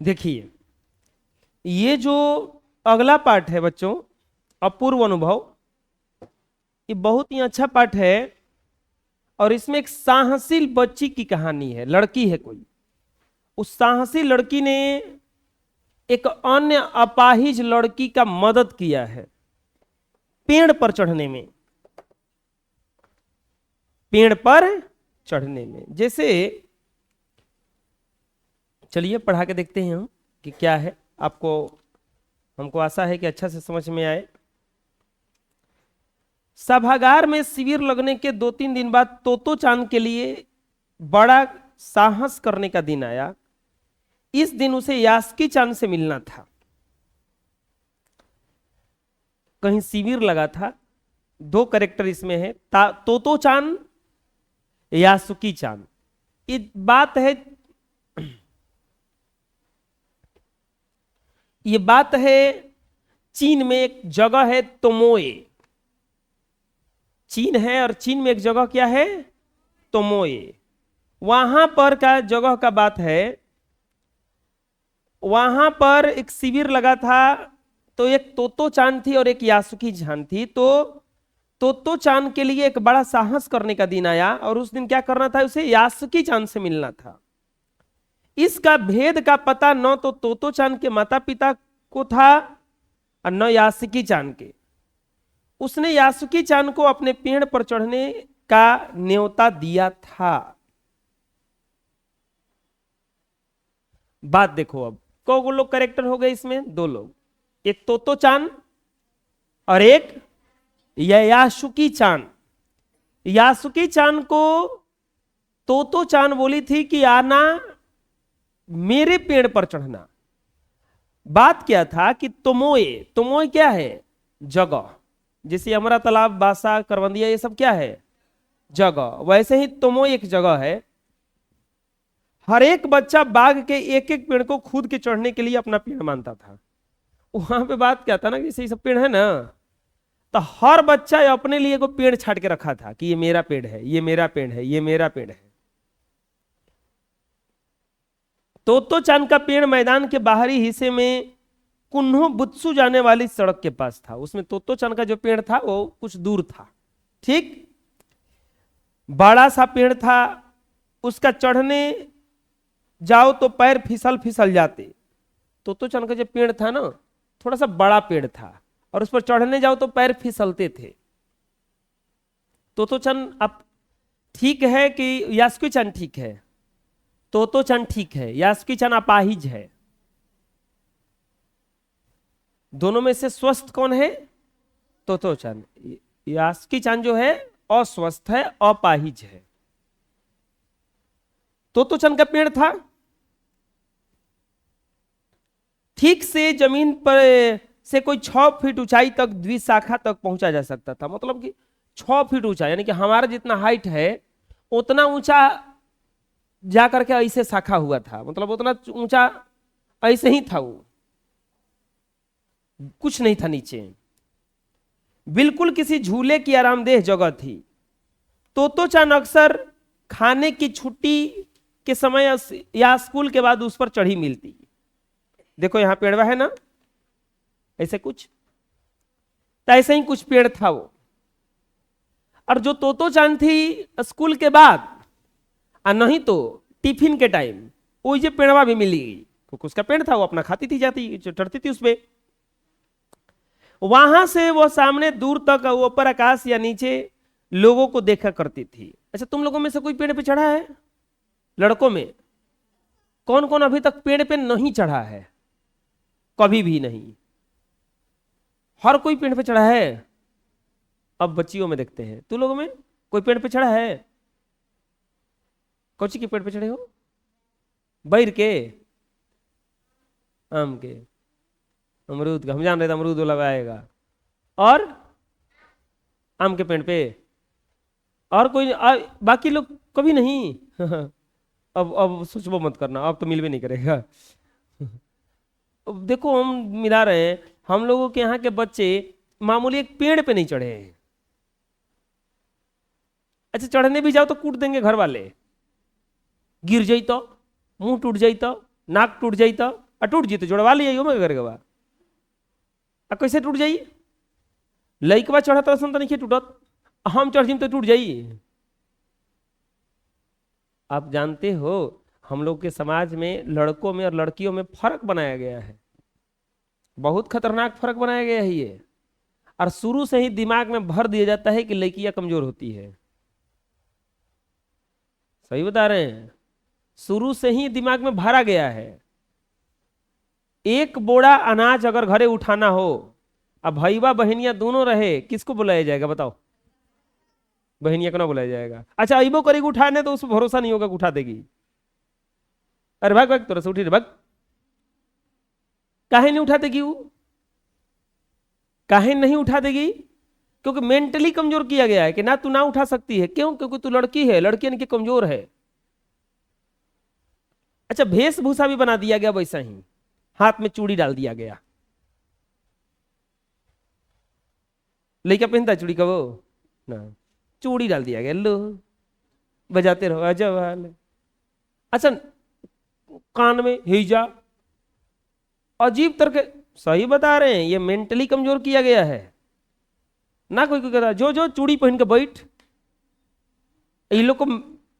देखिए, ये जो अगला पाठ है बच्चों, अपूर्व अनुभव, ये बहुत ही अच्छा पाठ है। और इसमें एक साहसी बच्ची की कहानी है, लड़की है कोई। उस साहसी लड़की ने एक अन्य अपाहिज लड़की का मदद किया है पेड़ पर चढ़ने में, पेड़ पर चढ़ने में। जैसे चलिए पढ़ा के देखते हैं हम कि क्या है। आपको, हमको आशा है कि अच्छा से समझ में आए। सभागार में शिविर लगने के 2-3 दिन बाद तोतो चांद के लिए बड़ा साहस करने का दिन आया। इस दिन उसे यास्की चांद से मिलना था। कहीं शिविर लगा था। 2 कैरेक्टर इसमें है, तोतो चांद, यासुकी चांद। ये बात है, ये बात है चीन में एक जगह है तोमोए। चीन है और चीन में एक जगह क्या है, तोमोए। वहां पर का जगह का बात है। वहां पर एक शिविर लगा था। तो एक तोतो चांद थी और एक यासुकी चांद थी। तो तोतो चांद के लिए एक बड़ा साहस करने का दिन आया और उस दिन क्या करना था, उसे यासुकी चांद से मिलना था। इसका भेद का पता न तो तोतो चांद के माता पिता को था और न यासुकी चांद के। उसने यासुकी चांद को अपने पेड़ पर चढ़ने का न्योता दिया था। बात देखो, अब को लोग कैरेक्टर हो गए इसमें, 2 लोग, एक तोतो चांद और एक यासुकी चांद। यासुकी चांद को तोतो चांद बोली थी कि आना मेरे पेड़ पर चढ़ना। बात क्या था कि तोमोए, तोमोए क्या है, जगह। जैसे हमारा तालाब, बासा, करवंदिया, ये सब क्या है, जगह। वैसे ही तोमोए एक जगह है। हर एक बच्चा बाग के एक एक पेड़ को खुद के चढ़ने के लिए अपना पेड़ मानता था। वहां पे बात क्या था ना, जैसे ये सब पेड़ है ना, तो हर बच्चा अपने लिए को पेड़ छाट के रखा था कि ये मेरा पेड़ है, ये मेरा पेड़ है, ये मेरा पेड़ है। तोतो चांद का पेड़ मैदान के बाहरी हिस्से में कुन्हो बुत्सु जाने वाली सड़क के पास था। उसमें तोतो चांद का जो पेड़ था वो कुछ दूर था। ठीक, बड़ा सा पेड़ था। उसका चढ़ने जाओ तो पैर फिसल फिसल जाते। तोतो चांद का जो पेड़ था ना, थोड़ा सा बड़ा पेड़ था और उस पर चढ़ने जाओ तो पैर फिसलते थे। तोतो चांद अब ठीक है कि यासुकी चांद ठीक है? तोतो चांद ठीक है, यासुकी चांद अपाहिज है। दोनों में से स्वस्थ कौन है? तोतो चांद। यासुकी चांद जो है अस्वस्थ है, अपाहिज है। तोतो चांद का पेड़ था, ठीक से जमीन पर से कोई 6 फीट ऊंचाई तक द्विशाखा तक पहुंचा जा सकता था। मतलब कि 6 फीट ऊंचा, यानी कि हमारा जितना हाइट है उतना ऊंचा जाकर के ऐसे शाखा हुआ था। मतलब उतना ऊंचा ऐसे ही था, वो कुछ नहीं था नीचे। बिल्कुल किसी झूले की आरामदेह जगह थी। तोतो चांद अक्सर खाने की छुट्टी के समय या स्कूल के बाद उस पर चढ़ी मिलती। देखो यहां पेड़वा है ना, ऐसे कुछ, तो ऐसे ही कुछ पेड़ था वो। और जो तोतो चांद थी स्कूल के बाद और नहीं तो टिफिन के टाइम, वो ये पेड़वा भी मिली गई, क्योंकि उसका पेड़ था, वो अपना खाती थी, जाती चढ़ती थी उसपे। वहां से वो सामने दूर तक ऊपर आकाश या नीचे लोगों को देखा करती थी। अच्छा, तुम लोगों में से कोई पेड़ पे चढ़ा है? लड़कों में कौन कौन अभी तक पेड़ पे नहीं चढ़ा है? कभी भी नहीं? हर कोई पेड़ पे चढ़ा है? अब बच्चियों में देखते हैं, तुम लोगों में कोई पेड़ पे चढ़ा है? कौची के पेड़ पे चढ़े हो? बैर के, आम के, अमरूद का? हम जान रहे थे अमरूद वाला आएगा। और आम के पेड़ पे? और कोई बाकी लोग कभी नहीं? अब सोचबो मत करना, अब तो मिलवे नहीं करेगा। देखो हम मिला रहे हैं, हम लोगों के यहाँ के बच्चे मामूली एक पेड़ पे नहीं चढ़े हैं। अच्छा, चढ़ने भी जाओ तो कूट देंगे घर वाले, गिर जाई तो, मुंह टूट जाई तो, नाक टूट जाई तो, और टूट जी तो जोड़वा लिया मैं करेगा बा आ कैसे टूट जाई लइकवा चढ़त रसन तो नहीं टूटत हम चढ़ जी तो टूट जाई। आप जानते हो हम लोग के समाज में लड़कों में और लड़कियों में फर्क बनाया गया है, बहुत खतरनाक फर्क बनाया गया है ये। और शुरू से ही दिमाग में भर दिया जाता है कि लड़कियां कमजोर होती है। सही बता रहे हैं, शुरू से ही दिमाग में भरा गया है। एक बोरा अनाज अगर घरे उठाना हो, अब भईवा बहनिया दोनों रहे, किसको बुलाया जाएगा बताओ? बहनिया को ना बुलाया जाएगा। अच्छा अइबो करेगी उठाने तो उस भरोसा नहीं होगा कि उठा देगी। अरे भाग भाग तोरा से उठी रे भाग। काहे नहीं उठा देगी वो? काहे नहीं उठा देगी? क्योंकि मेंटली कमजोर किया गया है कि ना तू ना उठा सकती है। क्यों? क्योंकि तू लड़की है, लड़की यानी कि कमजोर है। अच्छा वेशभूषा भी बना दिया गया वैसा ही, हाथ में चूड़ी डाल दिया गया। लड़का पहनता चूड़ी का वो ना, चूड़ी डाल दिया गया, लो बजाते रहो अजब हाल है। अच्छा कान में हिजा, अजीब तरह के। सही बता रहे हैं, ये मेंटली कमजोर किया गया है ना। कोई कहता जो जो चूड़ी पहन के बैठ, ये लोग को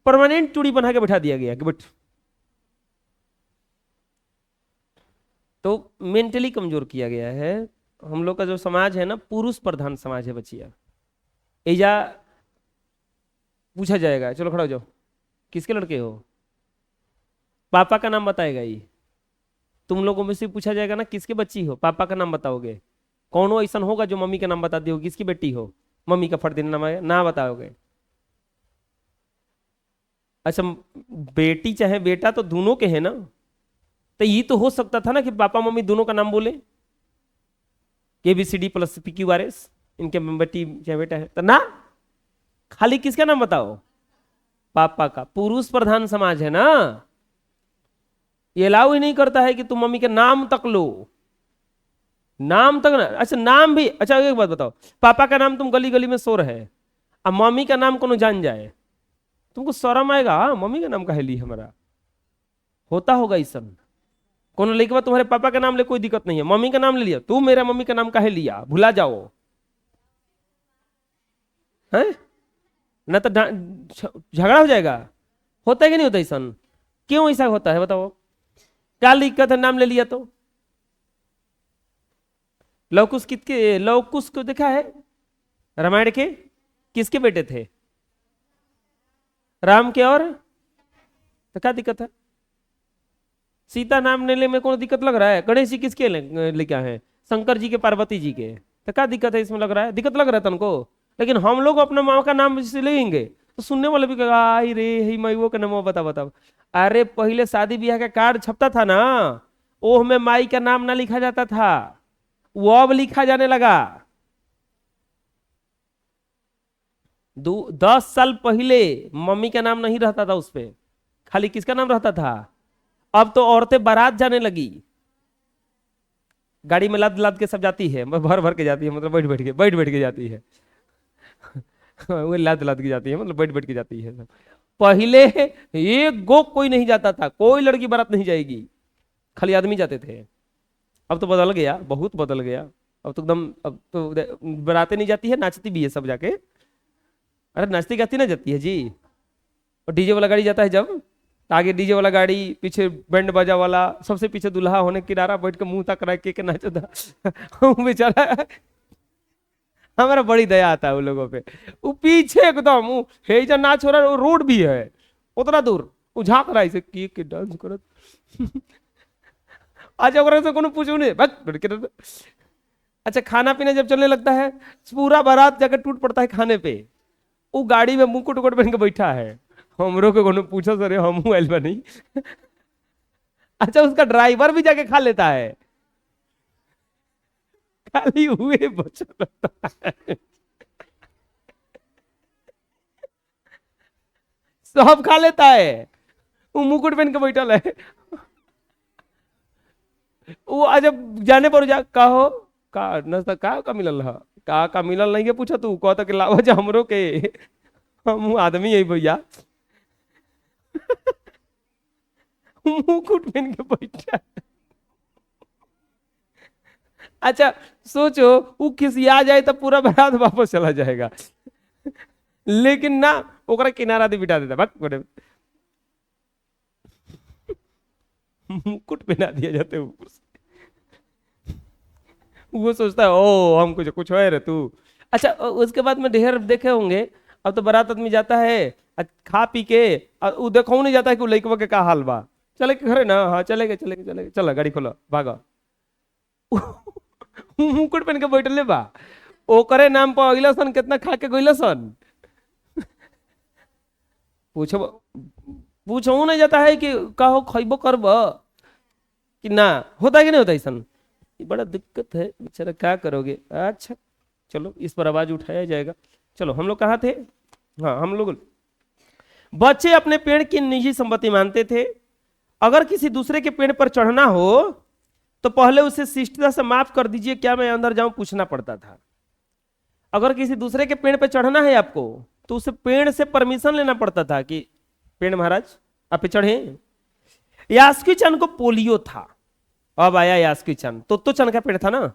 परमानेंट चूड़ी बना के बैठा दिया गया कि बैठ। तो मेंटली कमजोर किया गया है। हम लोग का जो समाज है ना, पुरुष प्रधान समाज है बचिया। एजा पूछा जाएगा, चलो खड़ा हो जाओ, किसके लड़के हो? पापा का नाम बताएगा ये। तुम लोगों में से पूछा जाएगा ना किसकी बच्ची हो, पापा का नाम बताओगे। कौन ऐसा होगा जो मम्मी का नाम बता दियो, किसकी बेटी हो, मम्मी का फट दिन नाम आएगा ना बताओगे। अच्छा बेटी चाहे बेटा तो दोनों के है ना, तो ये तो हो सकता था ना कि पापा मम्मी दोनों का नाम बोले, ABCD प्लस PQRS, इनके बेटी चाहे बेटा है तो ना, खाली किसका नाम बताओ? पापा का। पुरुष प्रधान समाज है ना, ये अलाउ ही नहीं करता है कि तुम मम्मी के नाम तक लो, नाम तक ना। अच्छा नाम भी, अच्छा एक बात बताओ, पापा का नाम तुम गली गली में शोर है, अब मम्मी का नाम कोनो जान जाए, तुमको शर्म आएगा? मम्मी का नाम काहे ली हमारा? होता होगा इस सब। कोनो लेके बाद तुम्हारे पापा का नाम ले कोई दिक्कत नहीं है, मम्मी का नाम ले लिया, तू मेरा मम्मी का नाम काहे लिया, भुला जाओ है ना, तो झगड़ा हो जाएगा। होता है कि नहीं होता ऐसा? क्यों ऐसा होता है बताओ? क्या दिक्कत है नाम ले लिया तो? लवकुश किसके, लवकुश को देखा है रामायण के, किसके बेटे थे? राम के। और तो क्या दिक्कत है? सीता नाम लेने में कौन दिक्कत लग रहा है? गणेश जी किसके लेके आए हैं? शंकर जी के, पार्वती जी के। तो क्या दिक्कत है इसमें? लग रहा है दिक्कत लग रहा है तुमको? लेकिन हम लोग अपने माँ का नाम से लेंगे तो सुनने वाले भी कहेगा आई रे ही माई वो का नाम बता बताओ। अरे पहले शादी ब्याह का कार्ड छपता था ना, ओह में माई का नाम ना लिखा जाता था, वो अब लिखा जाने लगा। 10 साल पहले मम्मी का नाम नहीं रहता था उस पे, खाली किसका नाम रहता था? अब तो औरतें बारात जाने लगी, गाड़ी में लाद लाद के सब जाती है, भर भर के जाती है, मतलब बैठ बैठ के जाती है वो लाद लाद के जाती है, मतलब बैठ बैठ के जाती है। पहले एक गो कोई नहीं जाता था, कोई लड़की बारात नहीं जाएगी, खाली आदमी जाते थे। अब तो बदल गया, बहुत बदल गया। अब तो एकदम, अब तो बारातें नहीं जाती है, नाचती भी है सब जाके। अरे नाचती गाती ना जाती है जी। और डीजे वाला गाड़ी जाता है जब, आगे डीजे वाला गाड़ी, पीछे बैंड बाजा वाला, सबसे पीछे दूल्हा होने किनारा बैठ के मुंह तक रख के नाचो था बेचारा। हमारा बड़ी दया आता है उन लोगों पे। वो पीछे एकदम हे जो नाच हो रहा है, रोड भी है उतना दूर, वो झांक रहा है कि डांस करत आज से कोनो पूछू नहीं बस। अच्छा खाना पीना जब चलने लगता है, पूरा बारात जाकर टूट पड़ता है खाने पे। वो गाड़ी में मुकुट उकुट पहन के बैठा है, हमरो को कोनो पूछो सर हम आइल बनी अच्छा उसका ड्राइवर भी जाके खा लेता है, खाली हुए बचल सब खा लेता है। वो मुकुट पहन के बैठल है, वो जब जाने पर जा कहो का नाश्ता का मिलल है, का मिलल नहीं है पूछा, तू कहता कि लावा जा हमरो के, हम आदमी है भैया मुकुट पहन के बैठा अच्छा सोचो, वो खिसिया जाए तो पूरा बारात वापस चला जाएगा, लेकिन ना ओकरा किनारा दे बिठा देता, भाग बोले मुकुट पहना दिया जाते ऊपर से। वो सोचता है ओ हम कुछ कुछ है रे तू। अच्छा उसके बाद में ढेर देखे होंगे, अब तो बारात आदमी जाता है खा पी के, और वो देखो नहीं जाता है कि वो लड़कवा के का हाल बा, चले के घरे ना, हाँ चलेगे चलेगे चलेगे, चलो गाड़ी खोलो भागो। मुकुट पहन के बैठले बा, ओकरे नाम पर अगला सन कितना खा के गइला सन। पूछो, पूछो नहीं जाता है कि कहो खइबो करब कि ना, होता है कि नहीं होता ऐसा। ये बड़ा दिक्कत है बेचारा, क्या करोगे। अच्छा चलो इस पर आवाज उठाया जाएगा। चलो हम लोग कहाँ थे, हाँ हम लोग, बच्चे अपने पेड़ की निजी संपत्ति मानते थे। अगर किसी दूसरे के पेड़ पर चढ़ना हो तो पहले उसे शिष्टता से माफ कर दीजिए, क्या मैं अंदर जाऊं, पूछना पड़ता था। अगर किसी दूसरे के पेड़ पर चढ़ना है आपको तो उसे पेड़ से परमिशन लेना पड़ता था कि पेड़ महाराज आप पे चढ़े। यास्की चंद को पोलियो था, अब आया यास्की चंद, तो चंद का पेड़ था ना,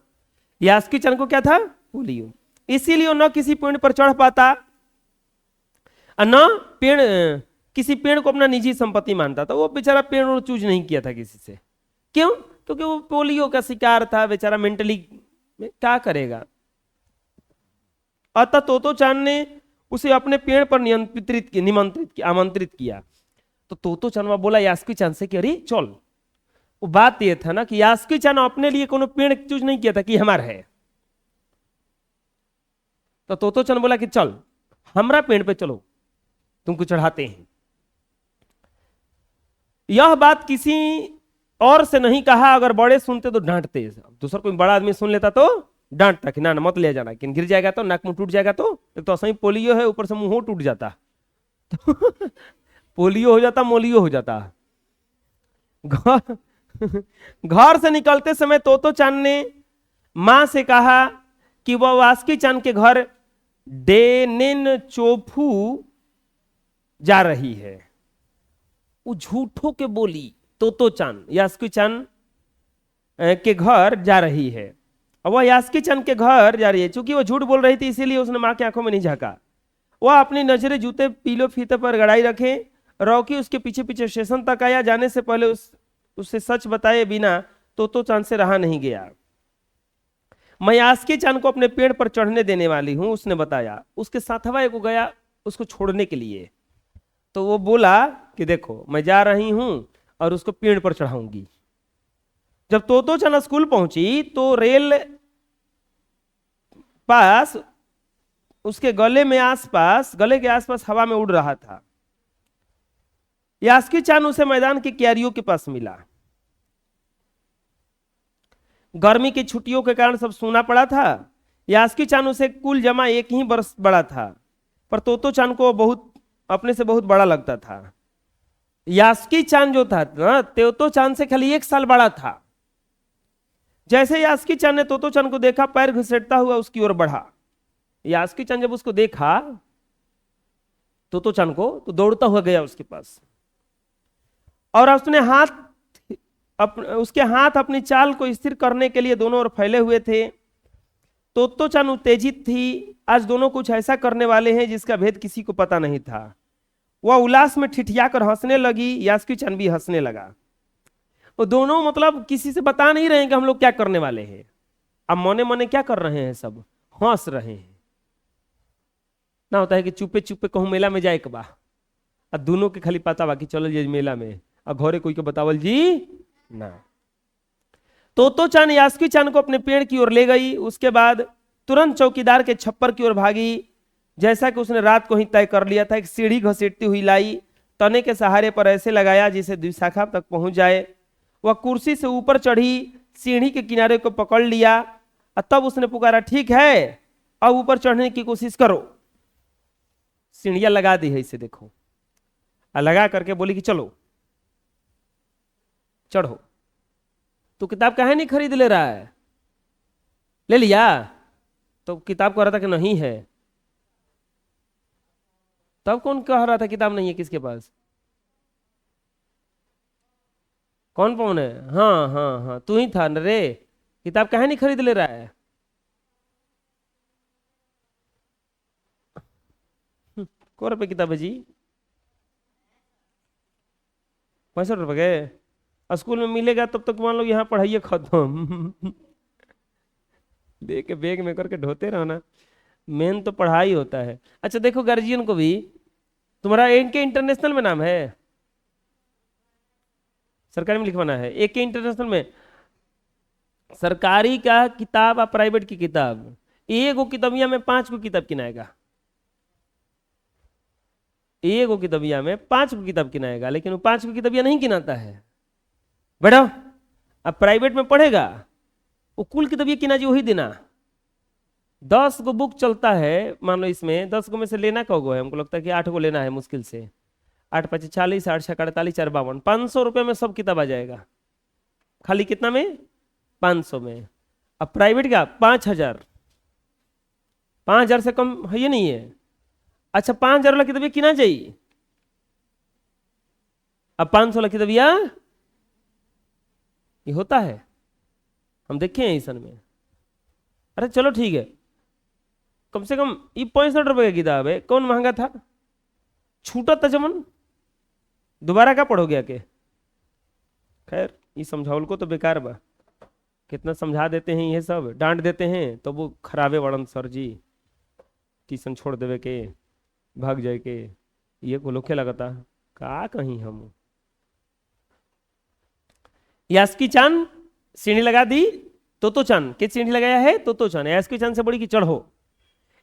यास्की चंद को क्या था, पोलियो, इसीलिए न किसी पेड़ पर चढ़ पाता और न पेड़ किसी पेड़ को अपना निजी संपत्ति मानता था। वो बेचारा पेड़ चूज नहीं किया था किसी से, क्यों, क्योंकि वो पोलियो का शिकार था बेचारा, मेंटली क्या करेगा। अतः तोतो चांद ने उसे अपने पेड़ पर आमंत्रित किया। तो तोतो चांद बोला यास्की चांद से कि अरे चल, वो बात ये था ना कि यास्की चांद अपने लिए कोनो पेड़ चूज नहीं किया था कि हमारा है। तो तोतो चांद बोला कि चल हमरा पेड़ पे चलो, तुमको चढ़ाते हैं। यह बात किसी और से नहीं कहा, अगर बड़े सुनते तो डांटते, दूसरा कोई बड़ा आदमी सुन लेता तो डांटता कि ना ना मत ले जाना, कि गिर जाएगा तो नाक मुंह टूट जाएगा, तो एक तो असही पोलियो है ऊपर से मुंह टूट जाता। पोलियो हो जाता, मोलियो हो जाता। घर से निकलते समय तोतो चांद ने मां से कहा कि वह वास्की चांद के घर डेनेन चोफू जा रही है। वो झूठों के बोली, तोतो चांद यास्की चांद के घर जा रही है, और वह यास्की चांद के घर जा रही है। चूंकि वो झूठ बोल रही थी इसीलिए उसने मां की आंखों में नहीं झांका। वह अपनी नजरें जूते पीलो फीते पर गड़ाई रखे। रॉकी उसके पीछे पीछे स्टेशन तक आया। जाने से पहले उससे सच बताए बिना तोतो चांद से रहा नहीं गया। मैं यास्की चांद को अपने पेड़ पर चढ़ने देने वाली हूं, उसने बताया। उसके साथ हवा को गया उसको छोड़ने के लिए, तो वो बोला कि देखो मैं जा रही हूं और उसको पेड़ पर चढ़ाऊंगी। जब तोतो चांद स्कूल पहुंची तो रेल पास उसके गले के आसपास हवा में उड़ रहा था। यास्की चांद उसे मैदान की क्यारियों के पास मिला। गर्मी की छुट्टियों के कारण सब सूना पड़ा था। यास्की चांद उसे कुल जमा एक ही वर्ष बड़ा था, पर तोतो चांद को बहुत अपने से बहुत बड़ा लगता था। यास्की चांद जो था ना, तोतो चांद से खाली 1 साल बड़ा था। जैसे यास्की चांद ने तोतो चांद को देखा, पैर घुसेटता हुआ उसकी ओर बढ़ा। यास्की चांद जब उसको देखा तोतो चांद को, तो दौड़ता हुआ गया उसके पास, और उसने उसके हाथ अपनी चाल को स्थिर करने के लिए दोनों ओर फैले हुए थे। तोतो चांद उत्तेजित थी। आज दोनों कुछ ऐसा करने वाले हैं जिसका भेद किसी को पता नहीं था। वह उल्लास में ठिठियाकर हंसने लगी, यास्की चांद भी हंसने लगा। वो दोनों मतलब किसी से बता नहीं रहे हैं कि हम लोग क्या करने वाले हैं। अब मने मने क्या कर रहे हैं, सब हंस रहे हैं। ना होता है कि चुपे चुपे कहूं मेला में जाए के बा, और दोनों के खाली पता बा कि चलो जी मेला में, और घरे कोई के बतावल जी ना। तोतो चांद यास्की चांद को अपने पेड़ की ओर ले गई। उसके बाद तुरंत चौकीदार के छप्पर की ओर भागी। जैसा कि उसने रात को ही तय कर लिया था, एक सीढ़ी घसीटती हुई लाई, तने के सहारे पर ऐसे लगाया जिसे द्विशाखा तक पहुंच जाए। वह कुर्सी से ऊपर चढ़ी, सीढ़ी के किनारे को पकड़ लिया, और तब उसने पुकारा, ठीक है अब ऊपर चढ़ने की कोशिश करो। सीढ़ियां लगा दी है इसे देखो, और लगा करके बोली कि चलो चढ़ो। तो किताब काहे नहीं खरीद ले रहा है, ले लिया? तो किताब कह रहा था कि नहीं है, तब कौन कह रहा था किताब नहीं है किसके पास? कौन पवन है? हाँ हाँ हाँ तू ही था न रे, किताब काहे नहीं खरीद ले रहा है? कौ रुपए किताब है जी? 65 रुपए के स्कूल में मिलेगा तब तक मान लो यहाँ पढ़ाइए खत्म। लेके बैग में करके ढोते रहो ना, मेन तो पढ़ाई होता है। अच्छा देखो गार्जियन को भी, तुम्हारा इनके इंटरनेशनल में नाम है, सरकारी में लिखवाना है। एक के इंटरनेशनल में सरकारी का किताब और प्राइवेट की किताब, एक गो किताबिया में 5 गो किताब किनाएगा, एक गो किताबिया में 5 गो किताब किनाएगा, लेकिन वो 5 गो किताबिया नहीं किनाता है। बेटा अब प्राइवेट में पढ़ेगा, वो कुल किताबिया किना जी वही देना। 10 गो बुक चलता है, मान लो इसमें 10 गो में से लेना कौ गो है? हमको लगता है कि 8 गो लेना है मुश्किल से। 8 5 40, 8 6 48, 4 52, 500 रुपये में सब किताब आ जाएगा। खाली कितना में? 500 में। अब प्राइवेट का 5000, 5000 से कम है ये नहीं है। अच्छा 5000 वाला किताबिया किना चाहिए, अब 500 वाला किताबिया ये होता है, हम देखे हैं ईसन में। अरे चलो ठीक है, कम से कम ये 65 रुपए का किताब है, कौन महंगा था? छूटा था जमन, दोबारा क्या पढ़ोगे आके? खैर ये समझाउल को तो बेकार बा, कितना समझा देते हैं, ये सब डांट देते हैं तो वो खराबे वड़न सर जी, ट्यूशन छोड़ देवे के, भाग जाए के, ये को लोखे लगता का कहीं हम। यास्की चांद सीढ़ी लगा दी, तोतो चांद के सीढ़ी लगाया है, तोतो चांद यास्की चांद से बड़ी की चढ़ो।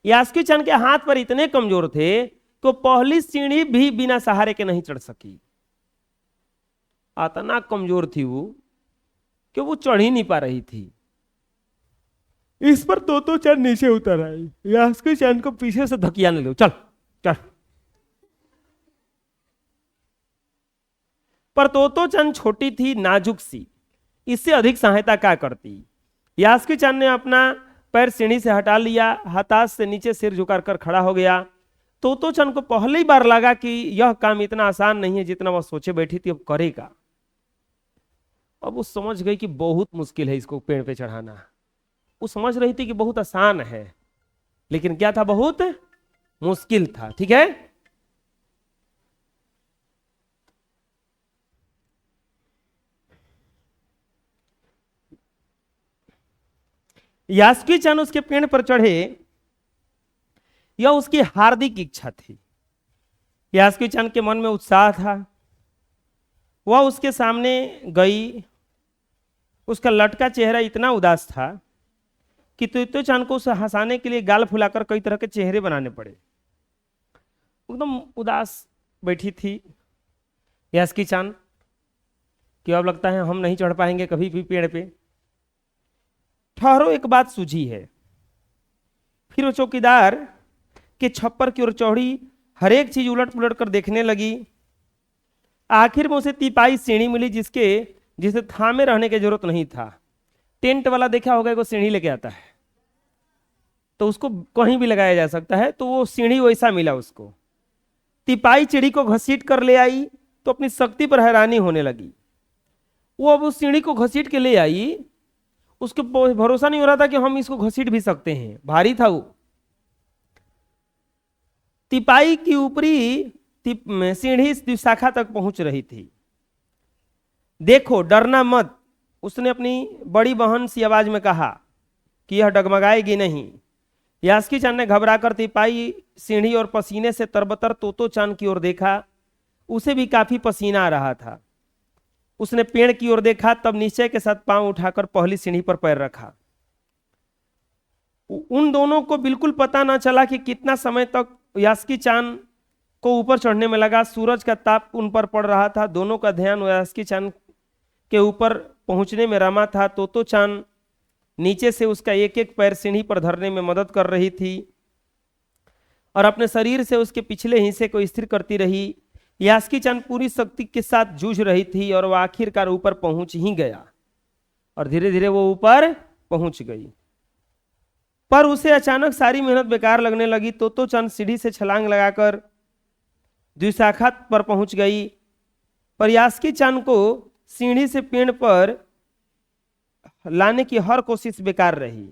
यास्की चांद के हाथ पर इतने कमजोर थे तो पहली सीढ़ी भी बिना सहारे के नहीं चढ़ सकी। इतना कमजोर थी वो कि वो चढ़ ही नहीं पा रही थी। इस पर तोतो चांद नीचे उतर आई, यास्की चांद को पीछे से धकियाने लो, चल चल। पर तोतो चांद छोटी थी, नाजुक सी, इससे अधिक सहायता क्या करती। यास्की चांद ने अपना पैर सीढ़ी से हटा लिया, हताश से नीचे सिर झुकाकर खड़ा हो गया। तोतो चांद को पहली बार लगा कि यह काम इतना आसान नहीं है जितना वह सोचे बैठी थी अब करेगा। अब वो समझ गई कि बहुत मुश्किल है इसको पेड़ पे चढ़ाना। वो समझ रही थी कि बहुत आसान है, लेकिन क्या था, बहुत मुश्किल था। ठीक है, यास्की चांद उसके पेड़ पर चढ़े, यह उसकी हार्दिक इच्छा थी। यास्की चांद के मन में उत्साह था। वह उसके सामने गई, उसका लटका चेहरा इतना उदास था कि तोतो चांद को उसे हंसाने के लिए गाल फुलाकर कई तरह के चेहरे बनाने पड़े। एकदम उदास बैठी थी यास्की चांद कि अब लगता है हम नहीं चढ़ पाएंगे कभी भी पेड़ पे। ठहरो, एक बात सूझी है। फिर वो चौकीदार के छप्पर की ओर चौड़ी, हर एक चीज उलट पुलट कर देखने लगी। आखिर में उसे तिपाई सीढ़ी मिली जिसे थामे रहने की जरूरत नहीं था। टेंट वाला देखा होगा, वो सीढ़ी लेके आता है तो उसको कहीं भी लगाया जा सकता है, तो वो सीढ़ी वैसा मिला उसको। तिपाई सीढ़ी को घसीट कर ले आई तो अपनी शक्ति पर हैरानी होने लगी। वो अब उस सीढ़ी को घसीट के ले आई, उसके भरोसा नहीं हो रहा था कि हम इसको घसीट भी सकते हैं, भारी था वो। तिपाई की ऊपरी सीढ़ी इस शाखा तक पहुंच रही थी। देखो डरना मत, उसने अपनी बड़ी बहन सी आवाज में कहा कि यह डगमगाएगी नहीं। यास्की चांद ने घबराकर तिपाई सीढ़ी और पसीने से तरबतर तोतो चांद की ओर देखा। उसे भी काफी पसीना आ रहा था। उसने पेड़ की ओर देखा, तब निश्चय के साथ पांव उठाकर पहली सीढ़ी पर पैर रखा। उन दोनों को बिल्कुल पता ना चला कि कितना समय तक यास्की चांद को ऊपर चढ़ने में लगा। सूरज का ताप उन पर पड़ रहा था। दोनों का ध्यान यास्की चांद के ऊपर पहुंचने में रमा था। तोतो चांद नीचे से उसका एक एक पैर सीढ़ी पर धरने में मदद कर रही थी और अपने शरीर से उसके पिछले हिस्से को स्थिर करती रही। यास्की चांद पूरी शक्ति के साथ जूझ रही थी और वह आखिरकार ऊपर पहुंच ही गया और धीरे धीरे वो ऊपर पहुंच गई। पर उसे अचानक सारी मेहनत बेकार लगने लगी। तोतो चांद सीढ़ी से छलांग लगाकर द्विशाखा पर पहुंच गई, पर यास्की चांद को सीढ़ी से पेड़ पर लाने की हर कोशिश बेकार रही।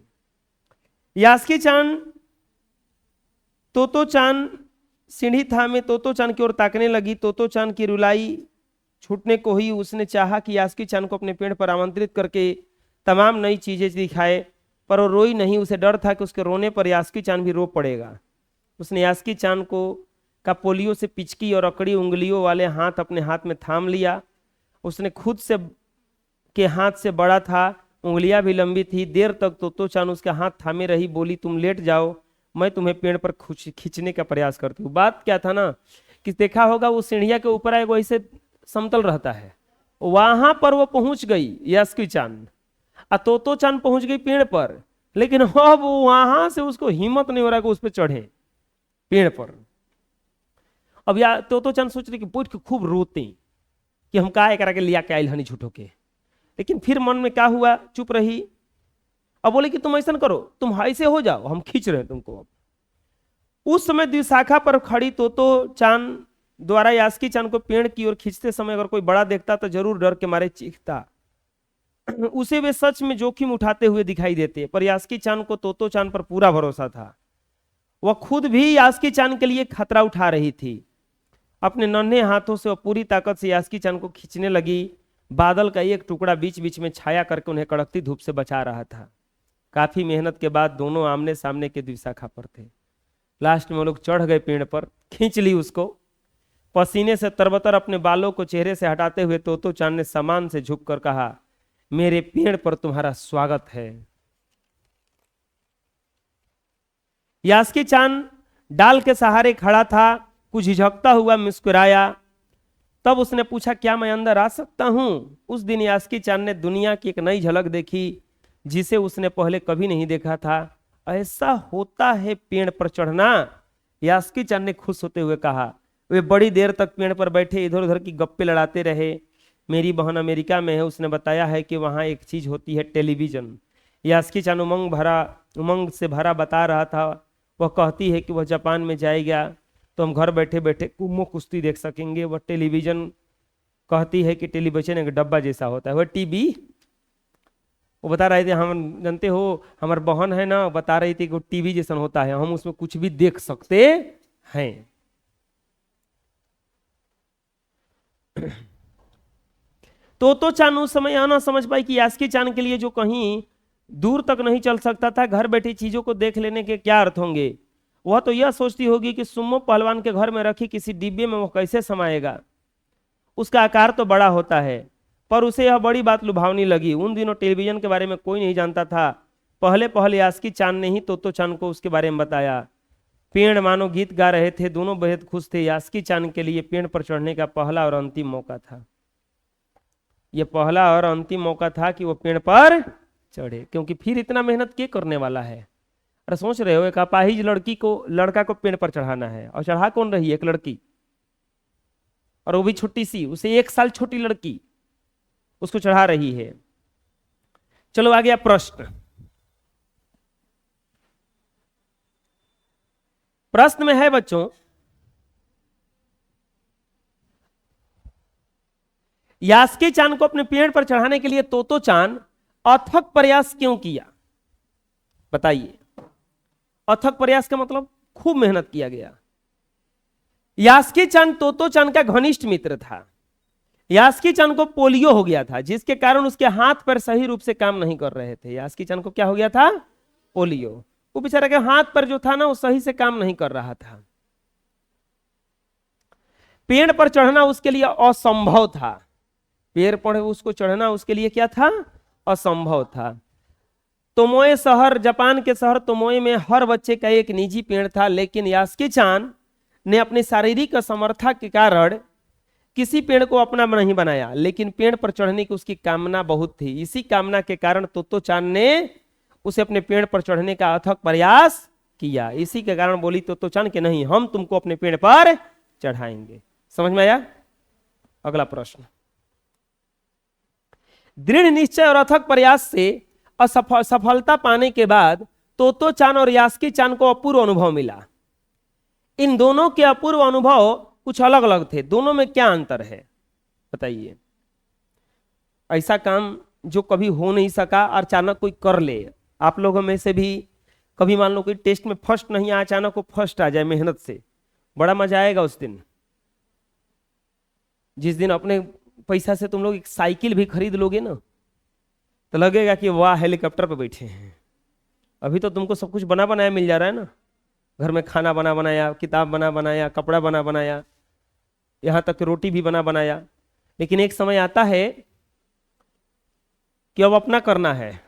यास्की चान तोतो चान सीढ़ी थामे तोतो चान की ओर ताकने लगी। तोतो चान की रुलाई छूटने को ही उसने चाहा कि यास्की चान को अपने पेड़ पर आमंत्रित करके तमाम नई चीजें दिखाए, पर वो रोई नहीं। उसे डर था कि उसके रोने पर यास्की चान भी रो पड़ेगा। उसने यास्की चान को का पोलियो से पिचकी और अकड़ी उंगलियों वाले हाथ अपने हाथ में थाम लिया। उसने खुद से के हाथ से बड़ा था, उंगलियां भी लंबी थी। देर तक तोतो चान उसके हाथ थामे रही। बोली, तुम लेट जाओ, मैं तुम्हें पेड़ पर खींचने का प्रयास करती हूँ। बात क्या था ना कि देखा होगा वो सीढ़िया के ऊपर आए वैसे समतल रहता है, वहां पर वो पहुंच गई यास्की चान, और तोतो चान पहुंच गई पेड़ पर, लेकिन अब वहां से उसको हिम्मत नहीं हो रहा कि उस पर चढ़े पेड़ पर। अब या तोतो चान सोच रही कि बैठ के खूब रोते कि हम का करा के लिया के आयल हनी झूठो के, लेकिन फिर मन में क्या हुआ, चुप रही। अब बोले कि तुम ऐसा करो, तुम ऐसे हो जाओ, हम खींच रहे हैं तुमको। अब उस समय द्विशाखा पर खड़ी तोतो चान द्वारा यास्की चान को पेड़ की ओर खींचते समय अगर कोई बड़ा देखता तो जरूर डर के मारे चीखता। उसे वे सच में जोखिम उठाते हुए दिखाई देते, पर यास्की चान को तोतो चान पर पूरा भरोसा था। वह खुद भी यास्की चान के लिए खतरा उठा रही थी। अपने नन्हे हाथों से वह पूरी ताकत से यास्की चान को खींचने लगी। बादल का एक टुकड़ा बीच बीच में छाया करके उन्हें कड़कती धूप से बचा रहा था। काफी मेहनत के बाद दोनों आमने सामने के द्विशाखा पर थे। लास्ट में वो लोग चढ़ गए पेड़ पर, खींच ली उसको। पसीने से तरबतर अपने बालों को चेहरे से हटाते हुए तोतो चान ने सामान से झुककर कहा, मेरे पेड़ पर तुम्हारा स्वागत है। यास्की चान डाल के सहारे खड़ा था, कुछ झिझकता हुआ मुस्कुराया। तब उसने पूछा, क्या मैं अंदर आ सकता हूं? उस दिन यास्की चान ने दुनिया की एक नई झलक देखी जिसे उसने पहले कभी नहीं देखा था। ऐसा होता है पेड़ पर चढ़ना, यास्की चान ने खुश होते हुए कहा। वे बड़ी देर तक पेड़ पर बैठे इधर उधर की गप्पे लड़ाते रहे। मेरी बहन अमेरिका में है, उसने बताया है कि वहाँ एक चीज होती है टेलीविजन। यास्की चान उमंग से भरा बता रहा था। वह कहती है कि वह जापान में जाएगा तो हम घर बैठे बैठे कुम्मो कुश्ती देख सकेंगे। वह टेलीविजन कहती है कि टेलीविजन एक डब्बा जैसा होता है, वह टीवी। वो बता रहे थे, हम जानते हो हमारे बहन है ना, बता रही थी कि टीवी जैसा होता है, हम उसमें कुछ भी देख सकते हैं। तोतो चान उस समय यह ना समझ पाई कि यास्की चान के लिए जो कहीं दूर तक नहीं चल सकता था, घर बैठी चीजों को देख लेने के क्या अर्थ होंगे। वह तो यह सोचती होगी कि सुम्मो पहलवान के घर में रखी किसी डिब्बे में वो कैसे समाएगा, उसका आकार तो बड़ा होता है। पर उसे यह बड़ी बात लुभावनी लगी। उन दिनों टेलीविजन के बारे में कोई नहीं जानता था। पहले पहले यास्की चान ने ही तोतो चान को उसके बारे में बताया। पेड़ मानो गीत गा रहे थे, दोनों बेहद खुश थे। यास्की चान के लिए पेड़ पर चढ़ने का पहला और अंतिम मौका था। यह पहला और अंतिम मौका था कि वो पेड़ पर चढ़े, क्योंकि फिर इतना मेहनत के करने वाला है। अरे सोच रहे हो, एक अपाहिज लड़का को पेड़ पर चढ़ाना है, और चढ़ा कौन रही है? एक लड़की, और वो भी छोटी सी, उसे 1 साल छोटी लड़की उसको चढ़ा रही है। चलो आ गया प्रश्न। प्रश्न में है बच्चों, यास्की चान को अपने पेड़ पर चढ़ाने के लिए तोतो चान अथक प्रयास क्यों किया? बताइए। अथक प्रयास का मतलब खूब मेहनत किया गया। यास्की चान तोतो चान का घनिष्ठ मित्र था। यास्की चान को पोलियो हो गया था, जिसके कारण उसके हाथ पर सही रूप से काम नहीं कर रहे थे। यास्की चान को क्या हो गया था? पोलियो। वो बेचारा के हाथ पर जो था ना, वो सही से काम नहीं कर रहा था। पेड़ पर चढ़ना उसके लिए असंभव था। पेड़ पर उसको चढ़ना उसके लिए क्या था? असंभव था। तोमोए शहर, जापान के शहर तोमोए में हर बच्चे का एक निजी पेड़ था, लेकिन यास्की चान ने अपनी शारीरिक असमर्थता के कारण किसी पेड़ को अपना नहीं बनाया, लेकिन पेड़ पर चढ़ने की उसकी कामना बहुत थी। इसी कामना के कारण तोतो चान ने उसे अपने पेड़ पर चढ़ने का अथक प्रयास किया। इसी के कारण बोली तोतो चान कि नहीं, हम तुमको अपने पेड़ पर चढ़ाएंगे। समझ में आया? अगला प्रश्न। दृढ़ निश्चय और अथक प्रयास से सफलता पाने के बाद तोतो चान और यास्की चान को अपूर्व अनुभव मिला। इन दोनों के अपूर्व अनुभव कुछ अलग अलग थे। दोनों में क्या अंतर है बताइए? ऐसा काम जो कभी हो नहीं सका और अचानक कोई कर ले। आप लोगों में से भी कभी मान लो कोई टेस्ट में फर्स्ट नहीं आया, अचानक वो फर्स्ट आ जाए मेहनत से, बड़ा मजा आएगा उस दिन। जिस दिन अपने पैसा से तुम लोग एक साइकिल भी खरीद लोगे ना, तो लगेगा कि वाह हेलीकॉप्टर पे बैठे हैं। अभी तो तुमको सब कुछ बना बनाया मिल जा रहा है ना, घर में खाना बना बनाया, किताब बना बनाया, कपड़ा बना बनाया, यहाँ तक कि रोटी भी बना बनाया। लेकिन एक समय आता है कि अब अपना करना है।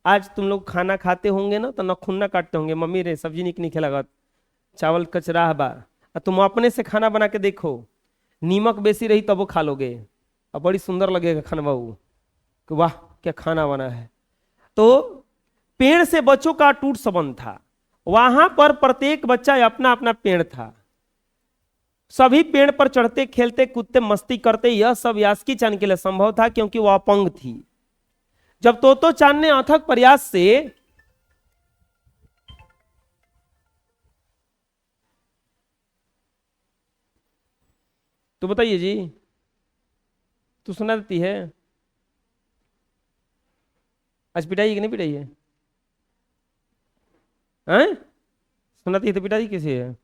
आज तुम लोग खाना खाते होंगे ना तो नखून ना काटते होंगे, मम्मी रे सब्जी नहीं खेला, चावल कचरा बा, तुम अपने से खाना बना के देखो, नीमक बेसी रही तब वो खा लोगे, अब बड़ी सुंदर लगेगा खाना बाबू कि वाह क्या खाना बना है। तो पेड़ से बच्चों का टूट संबंध था। वहां पर प्रत्येक बच्चा अपना अपना पेड़ था, सभी पेड़ पर चढ़ते खेलते कूदते मस्ती करते। यह सब यास्की चान के लिए संभव था क्योंकि वह अपंग थी। जब तोतो चान ने अथक प्रयास से तो बताइए जी, तू सुना देती है आज पिटाई कि नहीं पिटाई है? हैं? सुनाती है तो पिटाई कैसे है?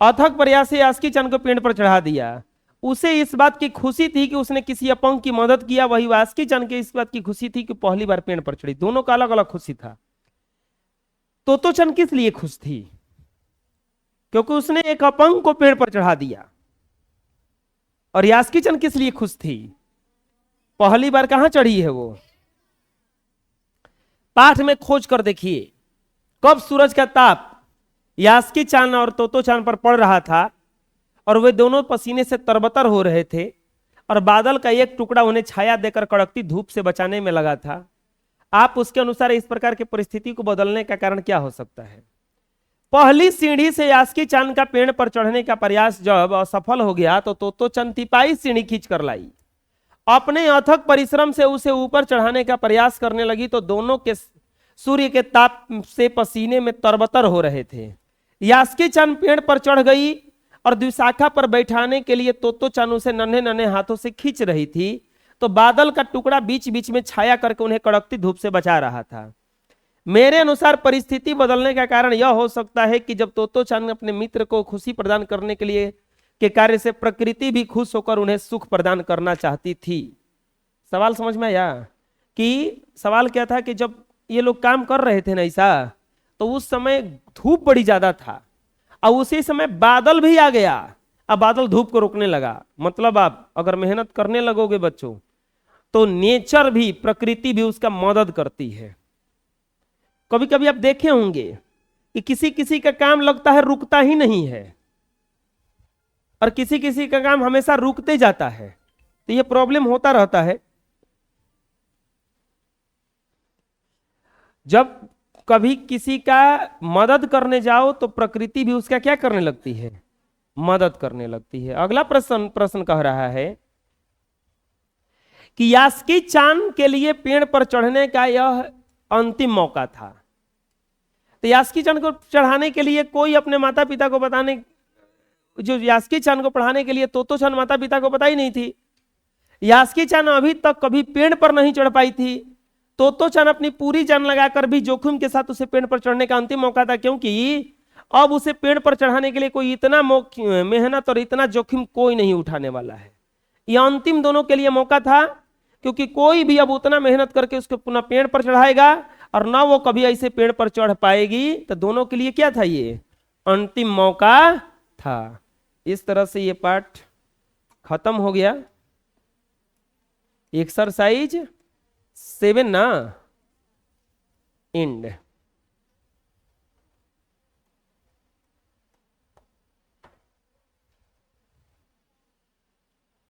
अथक प्रयास से यास्की चान को पेड़ पर चढ़ा दिया। उसे इस बात की खुशी थी कि उसने किसी अपंग की मदद किया, वही यास्की चान के इस बात की खुशी थी कि पहली बार पेड़ पर चढ़ी। दोनों का अलग अलग खुशी था। तोतो चान किस लिए खुश थी? क्योंकि उसने एक अपंग को पेड़ पर चढ़ा दिया। और यास्की चान किस लिए खुश थी? पहली बार कहां चढ़ी है वो। पाठ में खोज कर देखिए, कब सूरज का ताप यास्की चान और तोतो चान पर पड़ रहा था और वे दोनों पसीने से तरबतर हो रहे थे और बादल का एक टुकड़ा उन्हें छाया देकर कड़कती धूप से बचाने में लगा था। आप उसके अनुसार इस प्रकार की परिस्थिति को बदलने का कारण क्या हो सकता है? पहली सीढ़ी से यास्की चान का पेड़ पर चढ़ने का प्रयास जब असफल हो गया तो तोतो चान तिपाई सीढ़ी खींच कर लाई। अपने अथक परिश्रम से उसे ऊपर चढ़ाने का प्रयास करने लगी तो दोनों के सूर्य के ताप से पसीने में तरबतर हो रहे थे। यास्की चान पेड़ पर चढ़ गई और द्विशाखा पर बैठाने के लिए तोतो चान उसे नन्हे नन्हे हाथों से खींच रही थी तो बादल का टुकड़ा बीच बीच में छाया करके उन्हें कड़कती धूप से बचा रहा था। मेरे अनुसार परिस्थिति बदलने का कारण यह हो सकता है कि जब तोतो चान अपने मित्र को खुशी प्रदान करने के लिए के कार्य से प्रकृति भी खुश होकर उन्हें सुख प्रदान करना चाहती थी। सवाल समझ में आया? कि सवाल क्या था कि जब ये लोग काम कर रहे थे ना ऐसा, तो उस समय धूप बड़ी ज्यादा था और उसी समय बादल भी आ गया। अब बादल धूप को रोकने लगा। मतलब आप अगर मेहनत करने लगोगे बच्चों तो नेचर भी, प्रकृति भी उसका मदद करती है। कभी कभी आप देखे होंगे कि किसी किसी का काम लगता है रुकता ही नहीं है और किसी किसी का काम हमेशा रुकते जाता है, तो यह प्रॉब्लम होता रहता है। जब कभी किसी का मदद करने जाओ तो प्रकृति भी उसका क्या करने लगती है? मदद करने लगती है। अगला प्रश्न कह रहा है कि यास्की चान के लिए पेड़ पर चढ़ने का यह अंतिम मौका था। तो यास्की चान को चढ़ाने के लिए कोई अपने माता पिता को बताने, जो यास्की चान को पढ़ाने के लिए तोतो चान माता पिता को बताई नहीं थी। यास्की चान अभी तक कभी पेड़ पर नहीं चढ़ पाई थी। तोतो चान अपनी पूरी जान लगाकर भी जोखिम के साथ उसे पेड़ पर चढ़ने का अंतिम मौका था, क्योंकि अब उसे पेड़ पर चढ़ाने के लिए कोई इतना मेहनत और इतना जोखिम कोई नहीं उठाने वाला है। यह अंतिम दोनों के लिए मौका था, क्योंकि कोई भी अब उतना मेहनत करके उसको पुनः पेड़ पर चढ़ाएगा और ना वो कभी ऐसे पेड़ पर चढ़ पाएगी। तो दोनों के लिए क्या था? ये अंतिम मौका था। इस तरह से ये पाठ खत्म हो गया। एक्सरसाइज 7 ना एंड।